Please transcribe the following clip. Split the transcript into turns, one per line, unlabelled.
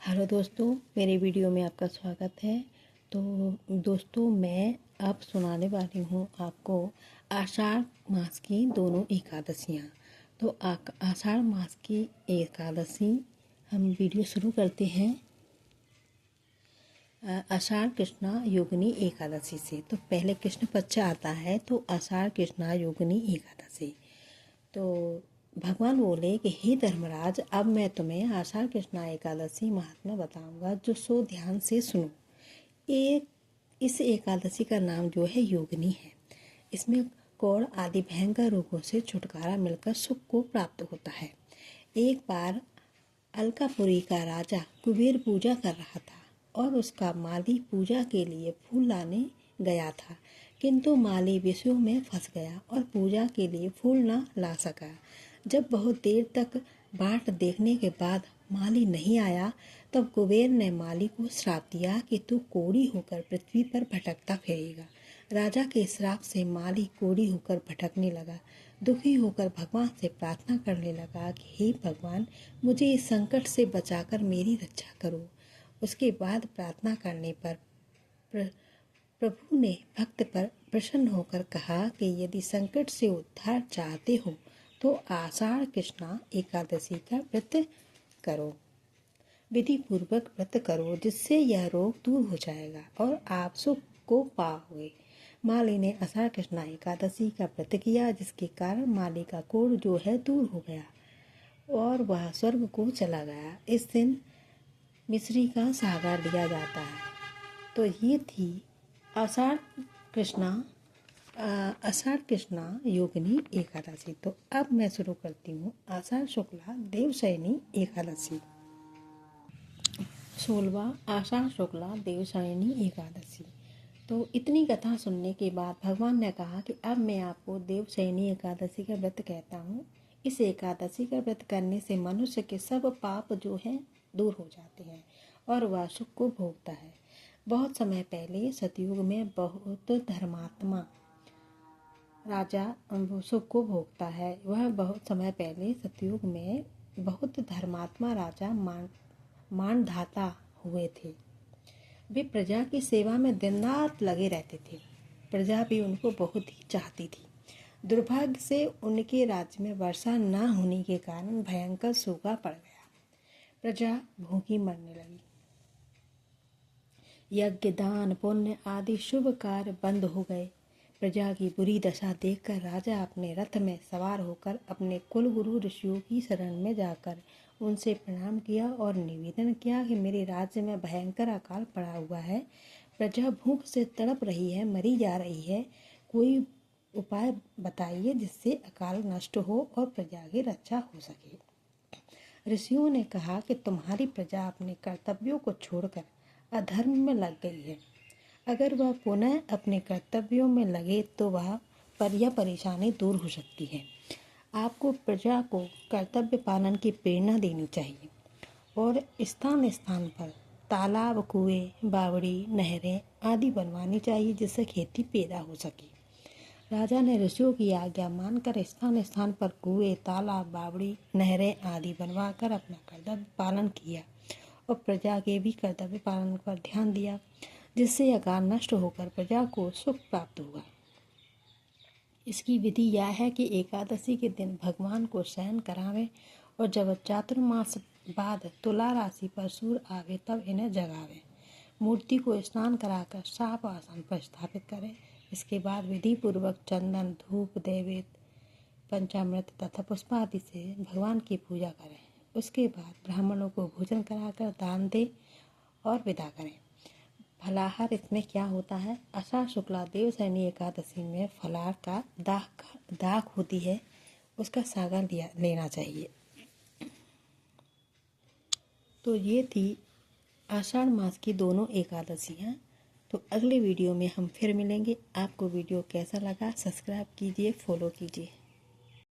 Hello दोस्तों, मेरे video में आपका स्वागत है। तो दोस्तों, मैं अब सुनाने वाली हूँ आपको आषाढ़ मास की दोनों एकादशियाँ। तो आषाढ़ मास की एकादशी हम वीडियो शुरू करते हैं आषाढ़ कृष्णा योगिनी एकादशी से। तो पहले कृष्ण पक्ष आता है, तो आषाढ़ कृष्णा योगिनी एकादशी। तो भगवान बोले कि हे धर्मराज, अब मैं तुम्हें आषाढ़ कृष्णा एकादशी महात्मा बताऊंगा, जो सो ध्यान से सुनो। इस एकादशी का नाम जो है योगिनी है। इसमें कौड़ आदि भयंकर रोगों से छुटकारा मिलकर सुख को प्राप्त होता है। एक बार अलकापुरी का राजा कुबेर पूजा कर रहा था और उसका माली पूजा के लिए फूल लाने गया था, किंतु माली विषयों में फंस गया और पूजा के लिए फूल न ला सका। जब बहुत देर तक बाट देखने के बाद माली नहीं आया, तब कुबेर ने माली को श्राप दिया कि तू कोढ़ी होकर पृथ्वी पर भटकता फिरेगा। राजा के श्राप से माली कोढ़ी होकर भटकने लगा। दुखी होकर भगवान से प्रार्थना करने लगा कि हे भगवान, मुझे इस संकट से बचाकर मेरी रक्षा करो। उसके बाद प्रार्थना करने पर प्रभु ने भक्त पर प्रसन्न होकर कहा कि यदि संकट से उद्धार चाहते हो तो आषाढ़ कृष्णा एकादशी का व्रत करो, विधि पूर्वक व्रत करो, जिससे यह रोग दूर हो जाएगा और आप सुख को पाओगे। माली ने आषाढ़ कृष्णा एकादशी का व्रत किया, जिसके कारण माली का कोढ़ जो है दूर हो गया और वह स्वर्ग को चला गया। इस दिन मिश्री का सागर लिया जाता है। तो ये थी आषाढ़ कृष्णा योगिनी एकादशी। तो अब मैं शुरू करती हूँ आषाढ़ शुक्ला देवशयनी एकादशी। 16वां आषाढ़ शुक्ला देवशयनी एकादशी। तो इतनी कथा सुनने के बाद भगवान ने कहा कि अब मैं आपको देवशयनी एकादशी का व्रत कहता हूँ। इस एकादशी का व्रत करने से मनुष्य के सब पाप जो हैं दूर हो जाते हैं और वह सुख को भोगता है। बहुत समय पहले सतयुग में बहुत धर्मात्मा राजा सुख को भोगता है। वह बहुत समय पहले सतयुग में बहुत धर्मात्मा राजा मानधाता हुए थे। वे प्रजा की सेवा में दिन रात लगे रहते थे। प्रजा भी उनको बहुत ही चाहती थी। दुर्भाग्य से उनके राज्य में वर्षा न होने के कारण भयंकर सूखा पड़ गया। प्रजा भूखी मरने लगी। यज्ञ, दान, पुण्य आदि शुभ कार्य बंद हो गए। प्रजा की बुरी दशा देखकर राजा अपने रथ में सवार होकर अपने कुल गुरु ऋषियों की शरण में जाकर उनसे प्रणाम किया और निवेदन किया कि मेरे राज्य में भयंकर अकाल पड़ा हुआ है। प्रजा भूख से तड़प रही है, मरी जा रही है। कोई उपाय बताइए जिससे अकाल नष्ट हो और प्रजा की रक्षा हो सके। ऋषियों ने कहा कि तुम्हारी प्रजा अपने कर्तव्यों को छोड़कर अधर्म में लग गई है। अगर वह पुनः अपने कर्तव्यों में लगे तो वह परेशानी दूर हो सकती है। आपको प्रजा को कर्तव्य पालन की प्रेरणा देनी चाहिए और स्थान स्थान पर तालाब, कुएं, बावड़ी, नहरें आदि बनवानी चाहिए, जिससे खेती पैदा हो सके। राजा ने ऋषियों की आज्ञा मानकर स्थान स्थान पर कुएं, तालाब, बावड़ी, नहरें आदि बनवाकर अपना कर्तव्य पालन किया और प्रजा के भी कर्तव्य पालन पर ध्यान दिया, जिससे अकाल नष्ट होकर प्रजा को सुख प्राप्त हुआ। इसकी विधि यह है कि एकादशी के दिन भगवान को शयन करावें और जब चातुर्मास बाद तुला राशि पर सूर्य आवे तब इन्हें जगावें। मूर्ति को स्नान कराकर साफ आसन पर स्थापित करें। इसके बाद विधि पूर्वक चंदन, धूप, नैवेद्य, पंचामृत तथा पुष्प आदि से भगवान की पूजा करें। उसके बाद ब्राह्मणों को भोजन कराकर दान दें और विदा करें। फलाहार इसमें क्या होता है? आषाढ़ शुक्ला देवशयनी एकादशी में फलाहार का दाख होती है, उसका सागर लेना चाहिए। तो ये थी आषाढ़ मास की दोनों एकादशियाँ। तो अगले वीडियो में हम फिर मिलेंगे। आपको वीडियो कैसा लगा सब्सक्राइब कीजिए, फॉलो कीजिए।